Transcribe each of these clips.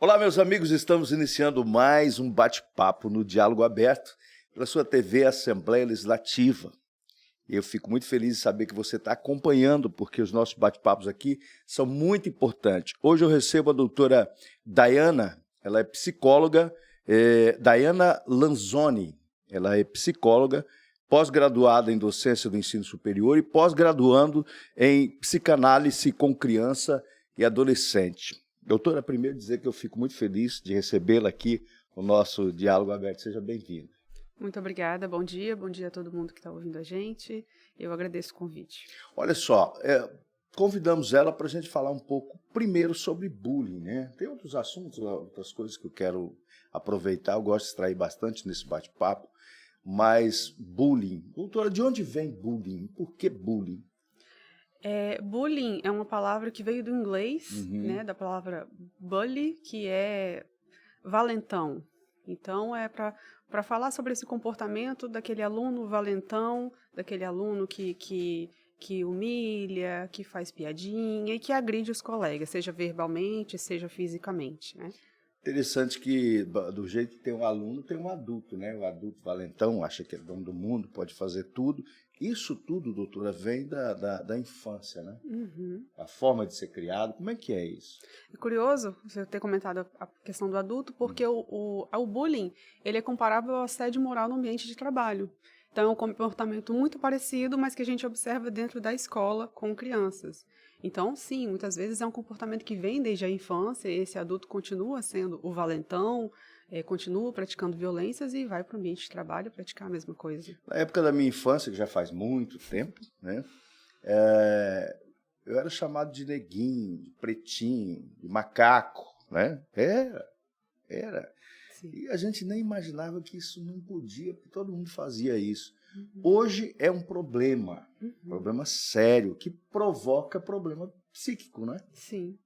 Olá, meus amigos, estamos iniciando mais um bate-papo no Diálogo Aberto pela sua TV Assembleia Legislativa. Eu fico muito feliz de saber que você está acompanhando, porque os nossos bate-papos aqui são muito importantes. Hoje eu recebo a doutora Dayana, ela é psicóloga, Dayana Lanzoni, ela é psicóloga, pós-graduada em docência do ensino superior e pós-graduando em psicanálise com criança e adolescente. Doutora, primeiro dizer que eu fico muito feliz de recebê-la aqui no nosso Diálogo Aberto. Seja bem-vinda. Muito obrigada, bom dia a todo mundo que está ouvindo a gente. Eu agradeço o convite. Olha só, convidamos ela para a gente falar um pouco primeiro sobre bullying, né? Tem outros assuntos, outras coisas que eu quero aproveitar, eu gosto de extrair bastante nesse bate-papo, mas bullying. Doutora, de onde vem bullying? Por que bullying? Bullying é uma palavra que veio do inglês, né, da palavra bully, que é valentão. Então, é para falar sobre esse comportamento daquele aluno valentão, daquele aluno que humilha, que faz piadinha e que agride os colegas, seja verbalmente, seja fisicamente, né? Interessante que, do jeito que tem um aluno, tem um adulto, né? O adulto valentão acha que é dono do mundo, pode fazer tudo. Isso tudo, doutora, vem da infância, né? A forma de ser criado. Como é que é isso? É curioso você ter comentado a questão do adulto, porque o bullying ele é comparável ao assédio moral no ambiente de trabalho. Então, é um comportamento muito parecido, mas que a gente observa dentro da escola com crianças. Então, sim, muitas vezes é um comportamento que vem desde a infância, esse adulto continua sendo o valentão, continua praticando violências e vai para o ambiente de trabalho praticar a mesma coisa. Na época da minha infância, que já faz muito tempo, né, eu era chamado de neguinho, de pretinho, de macaco, né? Era. Sim. E a gente nem imaginava que isso não podia, porque todo mundo fazia isso. Hoje é um problema sério, que provoca problema psíquico, né? Sim.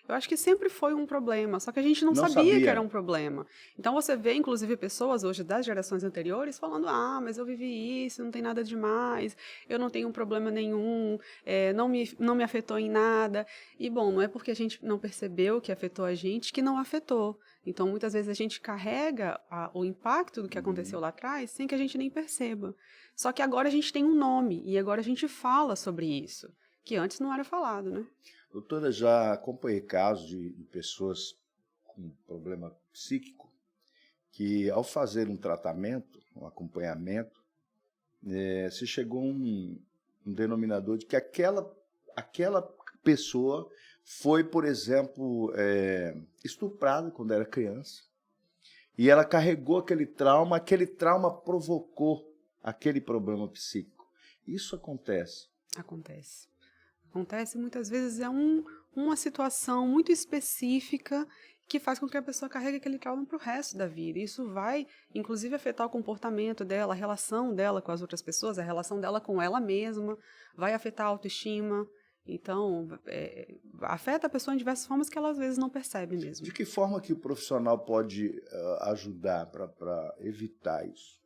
Eu acho que sempre foi um problema, só que a gente não sabia que era um problema. Então você vê, inclusive, pessoas hoje das gerações anteriores falando, mas eu vivi isso, não tem nada demais, eu não tenho problema nenhum, não me afetou em nada. E, bom, não é porque a gente não percebeu que afetou a gente que não afetou. Então, muitas vezes a gente carrega o impacto do que aconteceu lá atrás sem que a gente nem perceba. Só que agora a gente tem um nome e agora a gente fala sobre isso, que antes não era falado, né? Doutora, já acompanhei casos de pessoas com problema psíquico que, ao fazer um tratamento, um acompanhamento, se chegou a um denominador de que aquela pessoa foi, por exemplo, estuprada quando era criança e ela carregou aquele trauma provocou aquele problema psíquico. Isso acontece? Acontece muitas vezes uma situação muito específica que faz com que a pessoa carregue aquele trauma para o resto da vida. Isso vai, inclusive, afetar o comportamento dela, a relação dela com as outras pessoas, a relação dela com ela mesma, vai afetar a autoestima. Então, afeta a pessoa em diversas formas que ela, às vezes, não percebe mesmo. De que forma que o profissional pode ajudar para evitar isso?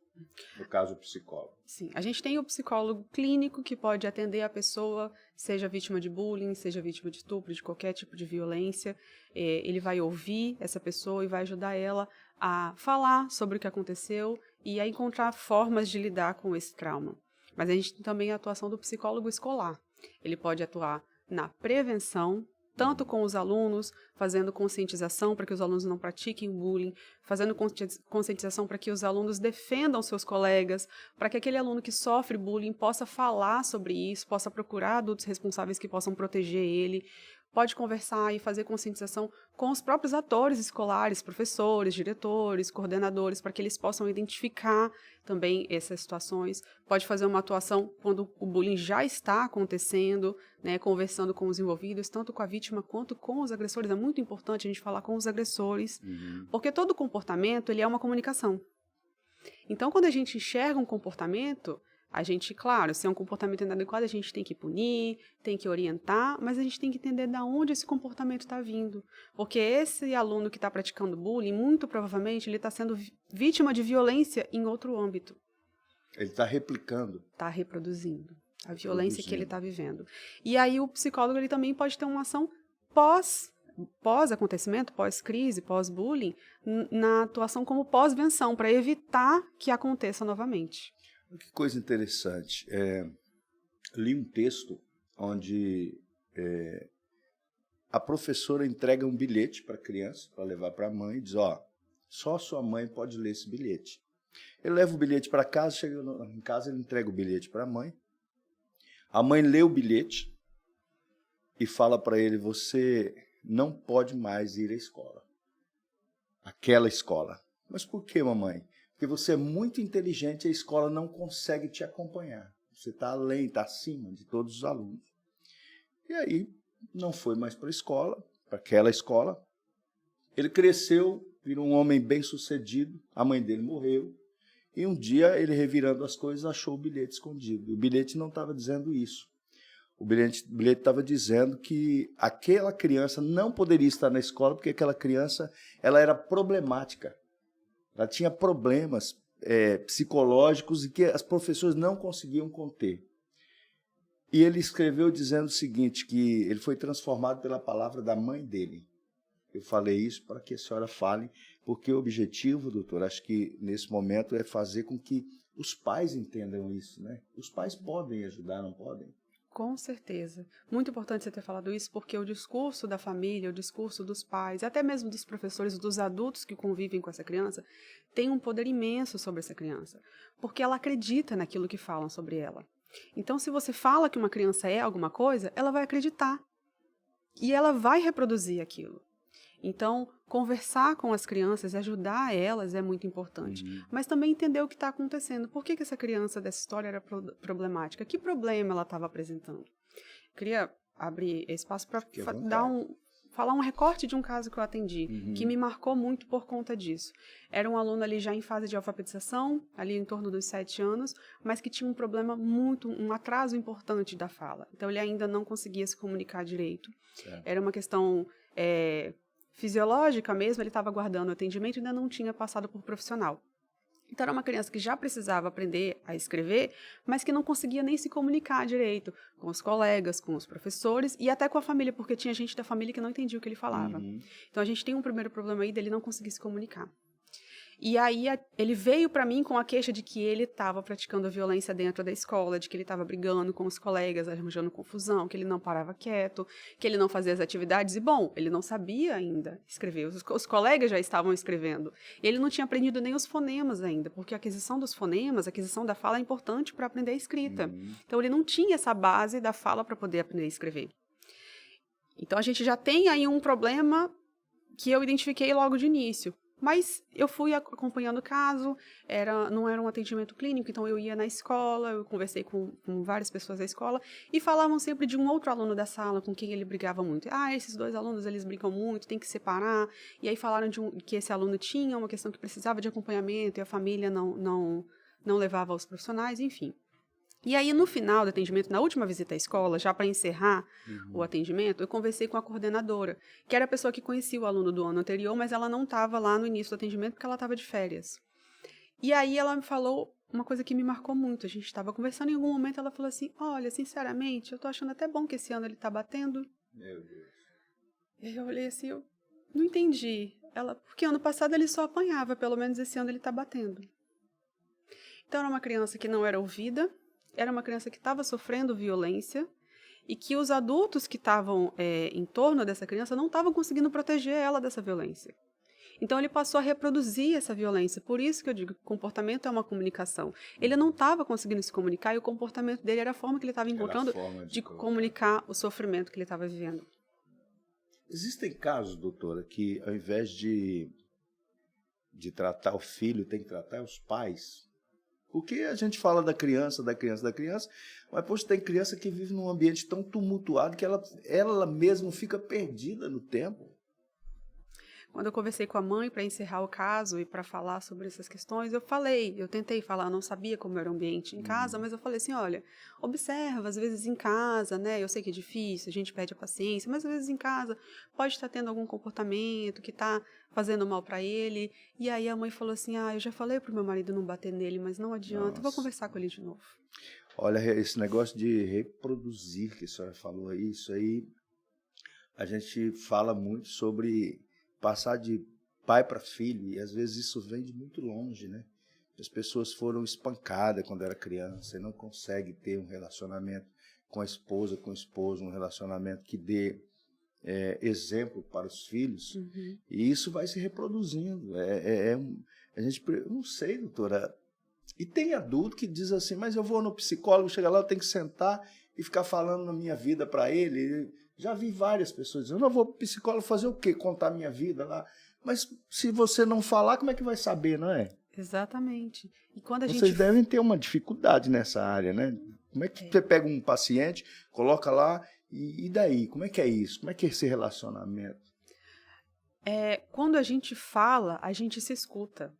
No caso, o psicólogo. Sim, a gente tem o psicólogo clínico que pode atender a pessoa, seja vítima de bullying, seja vítima de estupro, de qualquer tipo de violência. Ele vai ouvir essa pessoa e vai ajudar ela a falar sobre o que aconteceu e a encontrar formas de lidar com esse trauma. Mas a gente tem também a atuação do psicólogo escolar. Ele pode atuar na prevenção, tanto com os alunos, fazendo conscientização para que os alunos não pratiquem bullying, fazendo conscientização para que os alunos defendam seus colegas, para que aquele aluno que sofre bullying possa falar sobre isso, possa procurar adultos responsáveis que possam proteger ele, pode conversar e fazer conscientização com os próprios atores escolares, professores, diretores, coordenadores, para que eles possam identificar também essas situações. Pode fazer uma atuação quando o bullying já está acontecendo, né, conversando com os envolvidos, tanto com a vítima quanto com os agressores. É muito importante a gente falar com os agressores, porque todo comportamento ele é uma comunicação. Então, quando a gente enxerga um comportamento, a gente, claro, se é um comportamento inadequado, a gente tem que punir, tem que orientar, mas a gente tem que entender de onde esse comportamento está vindo. Porque esse aluno que está praticando bullying, muito provavelmente, ele está sendo vítima de violência em outro âmbito. Ele está replicando. Está reproduzindo a violência que ele está vivendo. E aí o psicólogo ele também pode ter uma ação pós-acontecimento, pós-crise, pós-bullying, na atuação como pós-venção, para evitar que aconteça novamente. Que coisa interessante. Li um texto onde a professora entrega um bilhete para a criança, para levar para a mãe, e diz, só sua mãe pode ler esse bilhete. Ele leva o bilhete para casa, chega em casa, ele entrega o bilhete para a mãe. A mãe lê o bilhete e fala para ele, você não pode mais ir à escola. Aquela escola. Mas por que, mamãe? Porque você é muito inteligente e a escola não consegue te acompanhar. Você está além, está acima de todos os alunos. E aí, não foi mais para a escola, para aquela escola. Ele cresceu, virou um homem bem-sucedido, a mãe dele morreu. E um dia, ele revirando as coisas, achou o bilhete escondido. O bilhete não estava dizendo isso. O bilhete estava dizendo que aquela criança não poderia estar na escola porque aquela criança ela era problemática. Ela tinha problemas psicológicos e que as professoras não conseguiam conter. E ele escreveu dizendo o seguinte, que ele foi transformado pela palavra da mãe dele. Eu falei isso para que a senhora fale, porque o objetivo, doutor, acho que nesse momento é fazer com que os pais entendam isso, né? Os pais podem ajudar, não podem? Com certeza. Muito importante você ter falado isso, porque o discurso da família, o discurso dos pais, até mesmo dos professores, dos adultos que convivem com essa criança, tem um poder imenso sobre essa criança, porque ela acredita naquilo que falam sobre ela. Então, se você fala que uma criança é alguma coisa, ela vai acreditar. E ela vai reproduzir aquilo. Então, conversar com as crianças e ajudar elas é muito importante. Mas também entender o que está acontecendo. Por que essa criança dessa história era problemática? Que problema ela estava apresentando? Queria abrir espaço para falar um recorte de um caso que eu atendi, que me marcou muito por conta disso. Era um aluno ali já em fase de alfabetização, ali em torno dos 7 anos, mas que tinha um problema um atraso importante da fala. Então, ele ainda não conseguia se comunicar direito. Era uma questão fisiológica mesmo, ele estava aguardando o atendimento e ainda não tinha passado por profissional. Então, era uma criança que já precisava aprender a escrever, mas que não conseguia nem se comunicar direito com os colegas, com os professores e até com a família, porque tinha gente da família que não entendia o que ele falava. Então, a gente tem um primeiro problema aí dele não conseguir se comunicar. E aí, ele veio para mim com a queixa de que ele estava praticando a violência dentro da escola, de que ele estava brigando com os colegas, arranjando confusão, que ele não parava quieto, que ele não fazia as atividades. E, bom, ele não sabia ainda escrever. Os colegas já estavam escrevendo. Ele não tinha aprendido nem os fonemas ainda, porque a aquisição dos fonemas, a aquisição da fala é importante para aprender a escrita. Então, ele não tinha essa base da fala para poder aprender a escrever. Então, a gente já tem aí um problema que eu identifiquei logo de início. Mas eu fui acompanhando o caso, não era um atendimento clínico, então eu ia na escola, eu conversei com várias pessoas da escola e falavam sempre de um outro aluno da sala com quem ele brigava muito. Esses 2 alunos, eles brigam muito, tem que separar. E aí falaram que esse aluno tinha uma questão que precisava de acompanhamento e a família não levava aos profissionais, enfim. E aí, no final do atendimento, na última visita à escola, já para encerrar o atendimento, eu conversei com a coordenadora, que era a pessoa que conhecia o aluno do ano anterior, mas ela não estava lá no início do atendimento porque ela estava de férias. E aí, ela me falou uma coisa que me marcou muito. A gente estava conversando e em algum momento ela falou assim, olha, sinceramente, eu tô achando até bom que esse ano ele tá batendo. Meu Deus. E aí eu olhei assim, eu não entendi. Ela, porque ano passado ele só apanhava, pelo menos esse ano ele tá batendo. Então, era uma criança que não era ouvida, era uma criança que estava sofrendo violência e que os adultos que estavam em torno dessa criança não estavam conseguindo proteger ela dessa violência. Então, ele passou a reproduzir essa violência. Por isso que eu digo que o comportamento é uma comunicação. Ele não estava conseguindo se comunicar e o comportamento dele era a forma que ele estava encontrando de comunicar o sofrimento que ele estava vivendo. Existem casos, doutora, que ao invés de tratar o filho, tem que tratar os pais. Porque a gente fala da criança, mas, poxa, tem criança que vive num ambiente tão tumultuado que ela mesma fica perdida no tempo. Quando eu conversei com a mãe para encerrar o caso e para falar sobre essas questões, eu tentei falar, eu não sabia como era o ambiente em casa, mas eu falei assim, olha, observa, às vezes em casa, né, eu sei que é difícil, a gente perde a paciência, mas às vezes em casa pode estar tendo algum comportamento que está fazendo mal para ele. E aí a mãe falou assim, eu já falei pro meu marido não bater nele, mas não adianta, eu vou conversar com ele de novo. Olha, esse negócio de reproduzir que a senhora falou aí, isso aí, a gente fala muito sobre passar de pai para filho, e às vezes isso vem de muito longe, né? As pessoas foram espancadas quando era criança e não conseguem ter um relacionamento com a esposa, com o esposo, um relacionamento que dê exemplo para os filhos, e isso vai se reproduzindo. A gente, eu não sei, doutora, e tem adulto que diz assim, mas eu vou no psicólogo, chega lá, eu tenho que sentar e ficar falando na minha vida para ele. Já vi várias pessoas dizendo, eu não vou para o psicólogo fazer o quê? Contar minha vida lá. Mas se você não falar, como é que vai saber, não é? Exatamente. E quando Vocês devem ter uma dificuldade nessa área, né? Como é que você pega um paciente, coloca lá, e daí? Como é que é isso? Como é que é esse relacionamento? Quando a gente fala, a gente se escuta.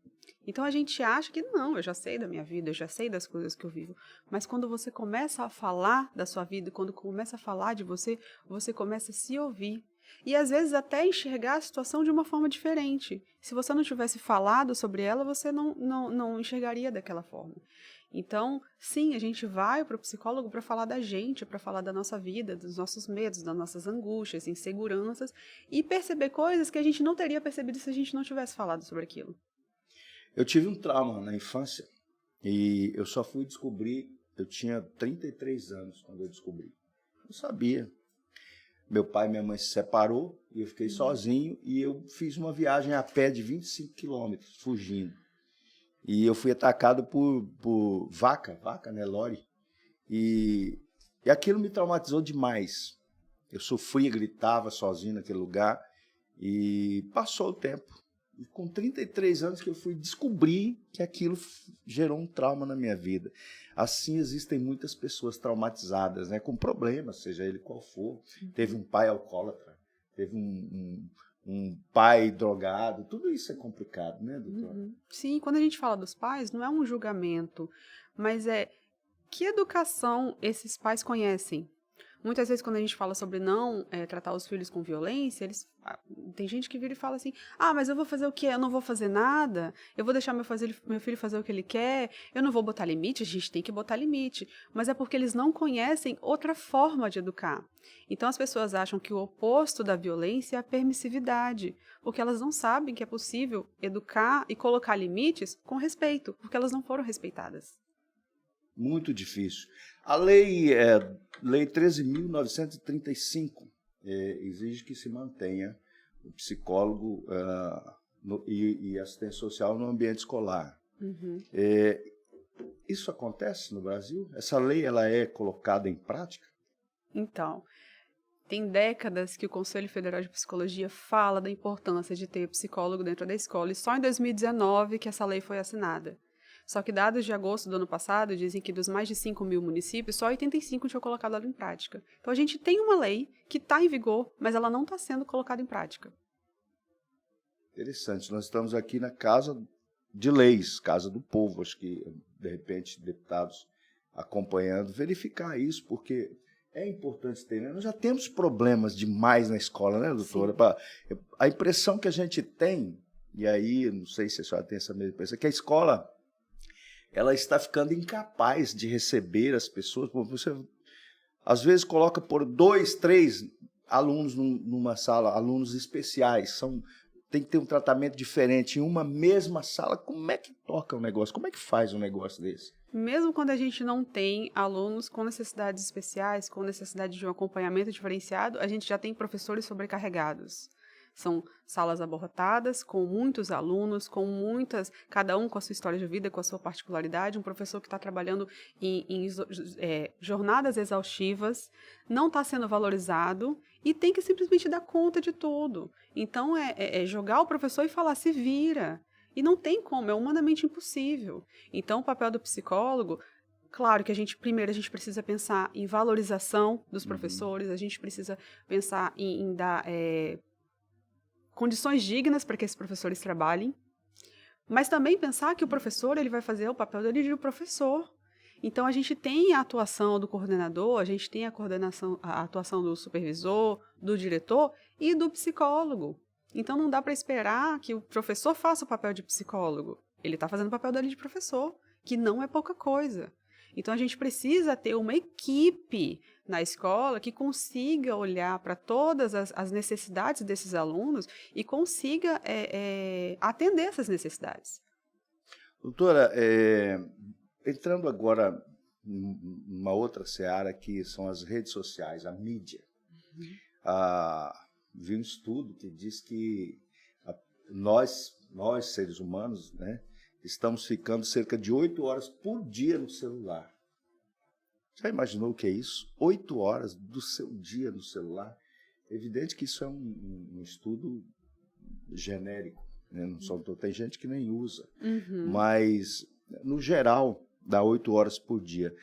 Então a gente acha que não, eu já sei da minha vida, eu já sei das coisas que eu vivo. Mas quando você começa a falar da sua vida, quando começa a falar de você, você começa a se ouvir. E às vezes até enxergar a situação de uma forma diferente. Se você não tivesse falado sobre ela, você não enxergaria daquela forma. Então, sim, a gente vai para o psicólogo para falar da gente, para falar da nossa vida, dos nossos medos, das nossas angústias, inseguranças, e perceber coisas que a gente não teria percebido se a gente não tivesse falado sobre aquilo. Eu tive um trauma na infância e eu só fui descobrir, eu tinha 33 anos quando eu descobri. Eu sabia. Meu pai e minha mãe se separou e eu fiquei sozinho e eu fiz uma viagem a pé de 25 quilômetros, fugindo. E eu fui atacado por vaca, né, lori. E aquilo me traumatizou demais. Eu sofria, gritava sozinho naquele lugar e passou o tempo. E com 33 anos que eu fui descobrir que aquilo gerou um trauma na minha vida. Assim, existem muitas pessoas traumatizadas, né, com problemas, seja ele qual for. Teve um pai alcoólatra, teve um pai drogado, tudo isso é complicado, né, doutora? Sim, quando a gente fala dos pais, não é um julgamento, mas que educação esses pais conhecem? Muitas vezes, quando a gente fala sobre não tratar os filhos com violência, tem gente que vira e fala assim, mas eu vou fazer o quê? Eu não vou fazer nada? Eu vou deixar meu filho fazer o que ele quer? Eu não vou botar limite? A gente tem que botar limite. Mas é porque eles não conhecem outra forma de educar. Então, as pessoas acham que o oposto da violência é a permissividade, porque elas não sabem que é possível educar e colocar limites com respeito, porque elas não foram respeitadas. Muito difícil. A lei 13.935 exige que se mantenha o psicólogo e assistente social no ambiente escolar. Isso acontece no Brasil? Essa lei ela é colocada em prática? Então, tem décadas que o Conselho Federal de Psicologia fala da importância de ter psicólogo dentro da escola, e só em 2019 que essa lei foi assinada. Só que dados de agosto do ano passado dizem que dos mais de 5 mil municípios, só 85 tinham colocado ela em prática. Então a gente tem uma lei que está em vigor, mas ela não está sendo colocada em prática. Interessante. Nós estamos aqui na Casa de Leis, Casa do Povo. Acho que, de repente, deputados acompanhando, verificar isso, porque é importante ter. Né? Nós já temos problemas demais na escola, né, doutora? A impressão que a gente tem, e aí, não sei se a senhora tem essa mesma impressão, que a escola ela está ficando incapaz de receber as pessoas. Você, às vezes, coloca por 2, 3 alunos numa sala, alunos especiais, tem que ter um tratamento diferente em uma mesma sala. Como é que toca o negócio? Como é que faz um negócio desse? Mesmo quando a gente não tem alunos com necessidades especiais, com necessidade de um acompanhamento diferenciado, a gente já tem professores sobrecarregados. São salas abarrotadas, com muitos alunos, cada um com a sua história de vida, com a sua particularidade. Um professor que está trabalhando em jornadas exaustivas, não está sendo valorizado e tem que simplesmente dar conta de tudo. Então, jogar o professor e falar, se vira. E não tem como, é humanamente impossível. Então, o papel do psicólogo... Claro que primeiro a gente precisa pensar em valorização dos professores, a gente precisa pensar em dar... condições dignas para que esses professores trabalhem, mas também pensar que o professor ele vai fazer o papel dele de professor. Então, a gente tem a atuação do coordenador, a gente tem a atuação do supervisor, do diretor e do psicólogo. Então, não dá para esperar que o professor faça o papel de psicólogo. Ele está fazendo o papel dele de professor, que não é pouca coisa. Então, a gente precisa ter uma equipe na escola que consiga olhar para todas as necessidades desses alunos e consiga atender essas necessidades. Doutora, entrando agora numa outra seara, que são as redes sociais, a mídia. Vi um estudo que diz que nós seres humanos, né, estamos ficando cerca de 8 horas por dia no celular. Já imaginou o que é isso? 8 horas do seu dia no celular? É evidente que isso é um estudo genérico, né? Tem gente que nem usa, mas, no geral, dá 8 horas por dia.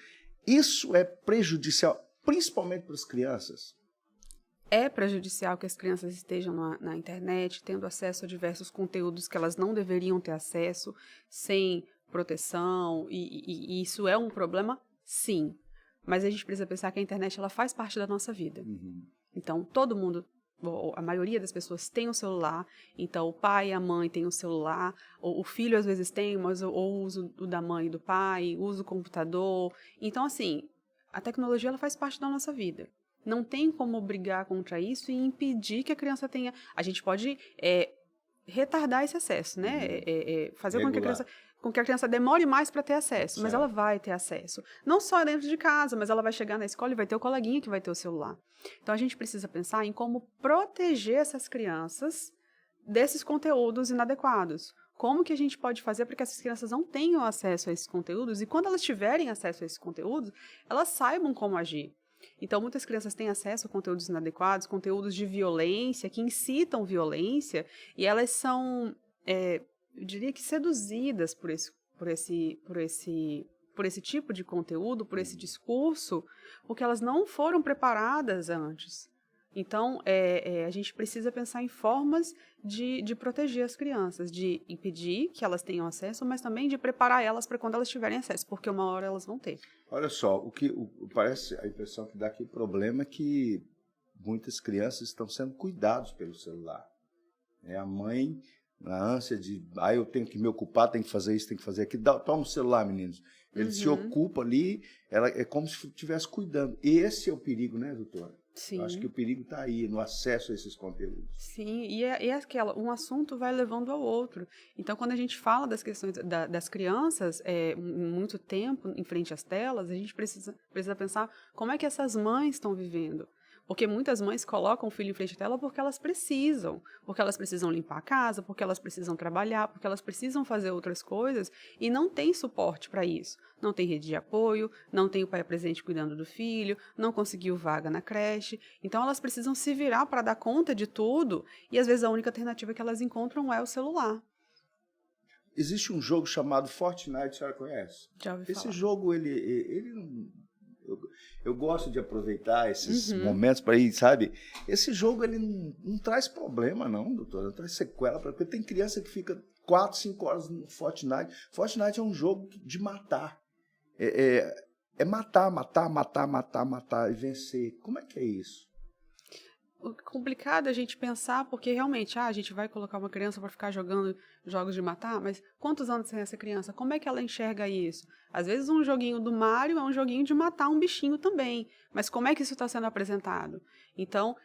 Isso é prejudicial, principalmente para as crianças? É prejudicial que as crianças estejam na internet, tendo acesso a diversos conteúdos que elas não deveriam ter acesso, sem proteção, e isso é um problema? Sim. Mas a gente precisa pensar que a internet ela faz parte da nossa vida. Então, todo mundo, a maioria das pessoas tem um celular, então o pai e a mãe têm um celular, o filho às vezes tem, mas ou usa o da mãe e do pai, usa o computador. Então, assim, a tecnologia ela faz parte da nossa vida. Não tem como brigar contra isso e impedir que a criança tenha... A gente pode retardar esse acesso, né? Fazer com que a criança demore mais para ter acesso, mas ela vai ter acesso. Não só dentro de casa, mas ela vai chegar na escola e vai ter o coleguinha que vai ter o celular. Então, a gente precisa pensar em como proteger essas crianças desses conteúdos inadequados. Como que a gente pode fazer para que essas crianças não tenham acesso a esses conteúdos e quando elas tiverem acesso a esses conteúdos, elas saibam como agir. Então, muitas crianças têm acesso a conteúdos inadequados, conteúdos de violência, que incitam violência, e elas são, eu diria que seduzidas por esse tipo de conteúdo, por esse discurso, porque elas não foram preparadas antes. Então, a gente precisa pensar em formas de proteger as crianças, de impedir que elas tenham acesso, mas também de preparar elas para quando elas tiverem acesso, porque uma hora elas vão ter. Olha só, parece a impressão que dá aqui, o problema é que muitas crianças estão sendo cuidadas pelo celular. A mãe, na ânsia de, eu tenho que me ocupar, tenho que fazer isso, tenho que fazer aquilo, toma o celular, meninos. Ele se ocupa ali, ela é como se estivesse cuidando. E esse é o perigo, né, doutora? Sim. Eu acho que o perigo está aí, no acesso a esses conteúdos. Sim, um assunto vai levando ao outro. Então, quando a gente fala das questões das crianças, muito tempo em frente às telas, a gente precisa pensar como é que essas mães estão vivendo. Porque muitas mães colocam o filho em frente à tela porque elas precisam limpar a casa, porque elas precisam trabalhar, porque elas precisam fazer outras coisas e não tem suporte para isso. Não tem rede de apoio, não tem o pai presente cuidando do filho, não conseguiu vaga na creche. Então, elas precisam se virar para dar conta de tudo e, às vezes, a única alternativa que elas encontram é o celular. Existe um jogo chamado Fortnite, a senhora conhece? Já ouvi falar. Esse jogo, ele não... Eu gosto de aproveitar esses momentos para ir, sabe? Esse jogo, ele não traz problema, não, doutora. Não traz sequela, porque tem criança que fica 4, 5 horas no Fortnite. Fortnite é um jogo de matar. Matar e vencer. Como é que é isso? O complicado é a gente pensar, porque realmente, a gente vai colocar uma criança para ficar jogando jogos de matar, mas quantos anos tem essa criança? Como é que ela enxerga isso? Às vezes um joguinho do Mario é um joguinho de matar um bichinho também, mas como é que isso está sendo apresentado? Então,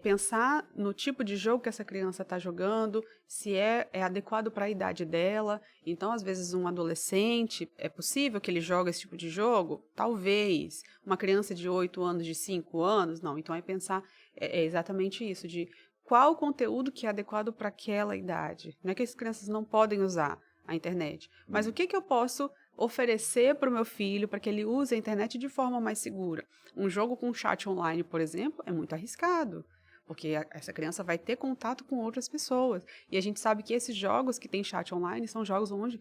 pensar no tipo de jogo que essa criança está jogando, se é adequado para a idade dela. Então, às vezes um adolescente, é possível que ele jogue esse tipo de jogo? Talvez. Uma criança de 8 anos, de 5 anos? Não. Então, pensar exatamente isso, de qual o conteúdo que é adequado para aquela idade. Não é que as crianças não podem usar a internet, mas o que eu posso oferecer para o meu filho para que ele use a internet de forma mais segura. Um jogo com chat online, por exemplo, é muito arriscado, porque essa criança vai ter contato com outras pessoas. E a gente sabe que esses jogos que têm chat online são jogos onde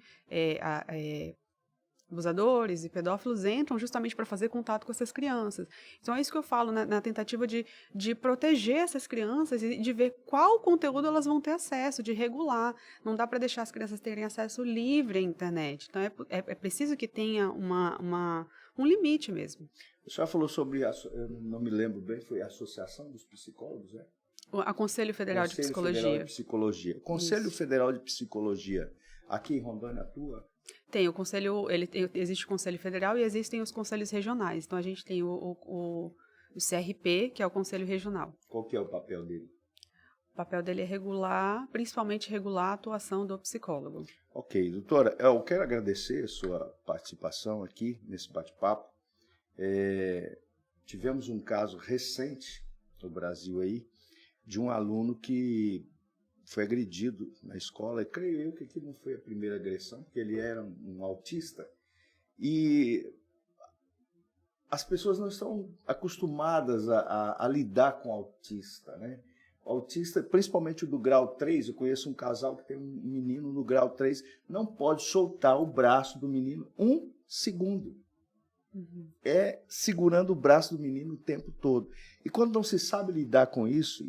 abusadores e pedófilos entram justamente para fazer contato com essas crianças. Então é isso que eu falo na tentativa de proteger essas crianças e de ver qual conteúdo elas vão ter acesso, de regular. Não dá para deixar as crianças terem acesso livre à internet. Então é preciso que tenha um limite mesmo. A senhora falou sobre, eu não me lembro bem, foi a Associação dos Psicólogos, né? A Conselho Federal de Psicologia. Federal de Psicologia. Conselho Isso. Federal de Psicologia, aqui em Rondônia atua? Tem o conselho, existe o Conselho Federal e existem os conselhos regionais. Então a gente tem o CRP, que é o Conselho Regional. Qual que é o papel dele? O papel dele é regular, principalmente regular a atuação do psicólogo. Ok, doutora, eu quero agradecer a sua participação aqui nesse bate-papo. Tivemos um caso recente no Brasil aí, de um aluno que foi agredido na escola, e creio eu que aqui não foi a primeira agressão, porque ele era um autista, e as pessoas não estão acostumadas a lidar com autista, né? O autista, principalmente o do grau 3, eu conheço um casal que tem um menino no grau 3, não pode soltar o braço do menino um segundo. Uhum. É segurando o braço do menino o tempo todo. E quando não se sabe lidar com isso,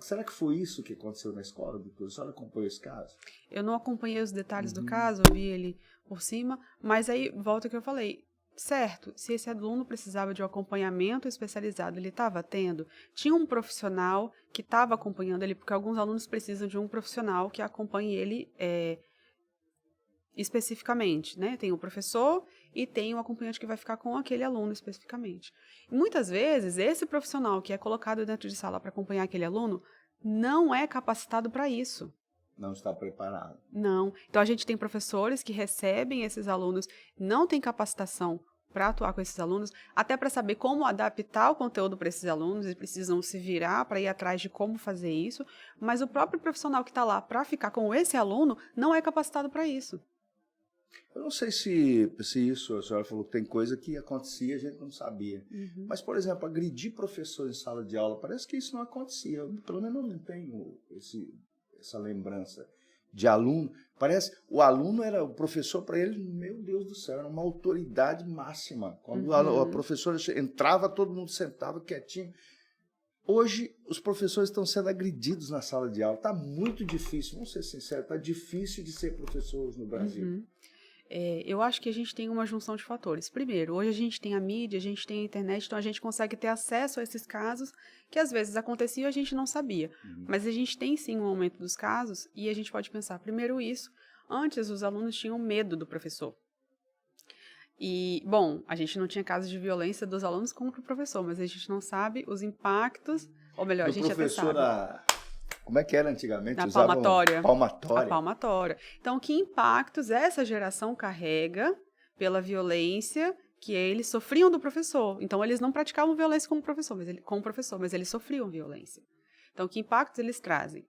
será que foi isso que aconteceu na escola, doutor? A senhora acompanhou esse caso? Eu não acompanhei os detalhes do caso, eu vi ele por cima, mas aí volta ao que eu falei. Certo, se esse aluno precisava de um acompanhamento especializado, ele estava tendo, tinha um profissional que estava acompanhando ele, porque alguns alunos precisam de um profissional que acompanhe ele especificamente, né? Tem o professor e tem o acompanhante que vai ficar com aquele aluno especificamente. E muitas vezes, esse profissional que é colocado dentro de sala para acompanhar aquele aluno não é capacitado para isso. Não está preparado. Não. Então, a gente tem professores que recebem esses alunos, não têm capacitação para atuar com esses alunos, até para saber como adaptar o conteúdo para esses alunos, eles precisam se virar para ir atrás de como fazer isso, mas o próprio profissional que está lá para ficar com esse aluno não é capacitado para isso. Eu não sei se isso, a senhora falou que tem coisa que acontecia e a gente não sabia. Uhum. Mas, por exemplo, agredir professor em sala de aula, parece que isso não acontecia. Pelo menos eu não tenho essa lembrança de aluno. Parece o aluno era o professor, para ele, meu Deus do céu, era uma autoridade máxima. Quando a professora entrava, todo mundo sentava quietinho. Hoje, os professores estão sendo agredidos na sala de aula. Está muito difícil, vamos ser sinceros, está difícil de ser professor hoje no Brasil. Uhum. Eu acho que a gente tem uma junção de fatores. Primeiro, hoje a gente tem a mídia, a gente tem a internet, então a gente consegue ter acesso a esses casos que às vezes aconteciam e a gente não sabia. Mas a gente tem sim um aumento dos casos e a gente pode pensar, primeiro isso, antes os alunos tinham medo do professor. E, bom, a gente não tinha casos de violência dos alunos contra o professor, mas a gente não sabe os impactos, ou melhor, a gente até sabe. Como é que era antigamente? Na palmatória. Palmatória. A palmatória. Então, que impactos essa geração carrega pela violência que eles sofriam do professor? Então, eles não praticavam violência com o professor, mas eles sofriam violência. Então, que impactos eles trazem?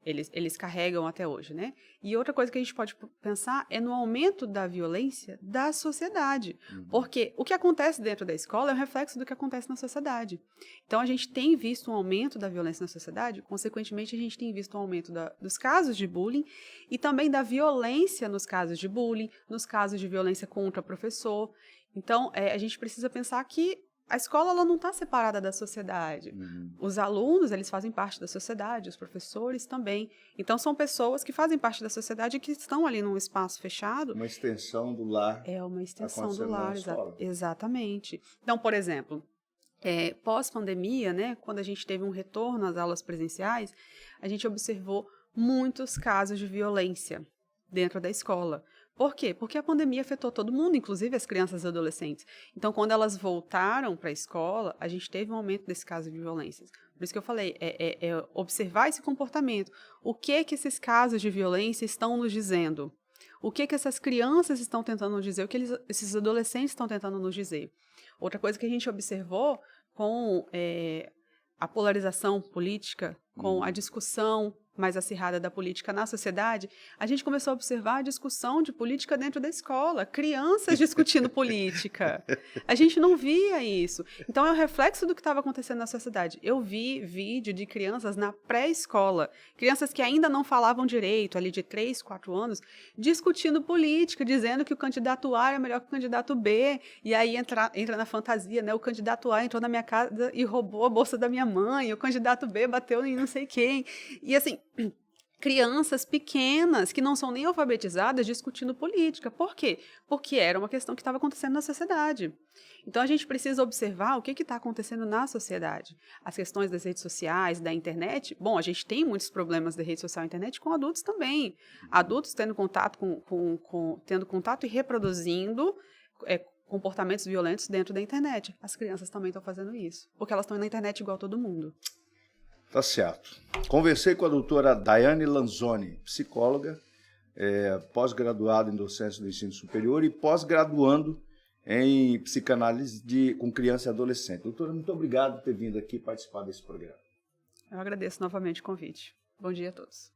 Eles carregam até hoje, né? E outra coisa que a gente pode pensar é no aumento da violência da sociedade. Porque o que acontece dentro da escola é um reflexo do que acontece na sociedade. Então, a gente tem visto um aumento da violência na sociedade, consequentemente, a gente tem visto um aumento dos casos de bullying e também da violência nos casos de bullying, nos casos de violência contra professor. Então, a gente precisa pensar que a escola ela não está separada da sociedade. Os alunos, eles fazem parte da sociedade, os professores também. Então, são pessoas que fazem parte da sociedade e que estão ali num espaço fechado. Uma extensão do lar. É uma extensão do na lar, escola. Exatamente. Então, por exemplo, pós-pandemia, né, quando a gente teve um retorno às aulas presenciais, a gente observou muitos casos de violência dentro da escola. Por quê? Porque a pandemia afetou todo mundo, inclusive as crianças e adolescentes. Então, quando elas voltaram para a escola, a gente teve um aumento desse caso de violências. Por isso que eu falei, observar esse comportamento. O que esses casos de violência estão nos dizendo? O que essas crianças estão tentando nos dizer? O que esses adolescentes estão tentando nos dizer? Outra coisa que a gente observou com a polarização política, com a discussão mais acirrada da política na sociedade, a gente começou a observar a discussão de política dentro da escola, crianças discutindo política. A gente não via isso. Então, é o reflexo do que estava acontecendo na sociedade. Eu vi vídeo de crianças na pré-escola, crianças que ainda não falavam direito, ali de 3, 4 anos, discutindo política, dizendo que o candidato A é melhor que o candidato B, e aí entra na fantasia, né? O candidato A entrou na minha casa e roubou a bolsa da minha mãe, o candidato B bateu em não sei quem. E assim, crianças pequenas que não são nem alfabetizadas discutindo política. Por quê? Porque era uma questão que estava acontecendo na sociedade. Então, a gente precisa observar o que está acontecendo na sociedade. As questões das redes sociais, da internet. Bom, a gente tem muitos problemas da rede social e internet com adultos também. Adultos tendo contato tendo contato e reproduzindo comportamentos violentos dentro da internet. As crianças também estão fazendo isso, porque elas estão na internet igual todo mundo. Tá certo. Conversei com a doutora Daiane Lanzoni, psicóloga, pós-graduada em docência do ensino superior e pós-graduando em psicanálise com criança e adolescente. Doutora, muito obrigado por ter vindo aqui participar desse programa. Eu agradeço novamente o convite. Bom dia a todos.